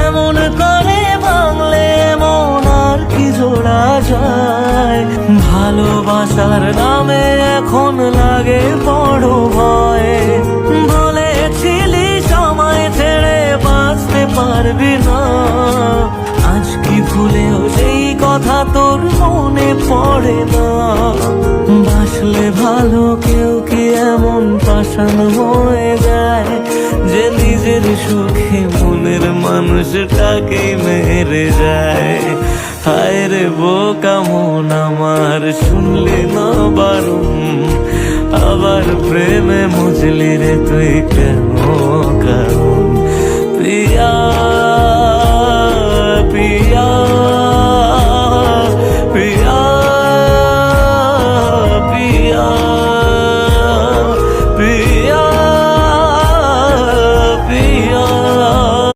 এমন করে ভাঙলে এমন আর কি জোড়া যায়। ভালোবাসার নামে এখন লাগে বড় ভয়। বলেছিলি সময় ছেড়ে বাঁচতে পারবি না, আজ কি ভুলেও সেই কথা তোর মনে পড়ে না। বাসলে ভালো কেউ কি এমন পাষাণ হয়ে যায়, যে নিজের সুখে মনের মানুষটাকে মেরে যায়। হায় রে বোকা মন আমার, শুনলি না বারণ, আবার প্রেমে মজলি রে তুই কেন কারণ। প্রিয়া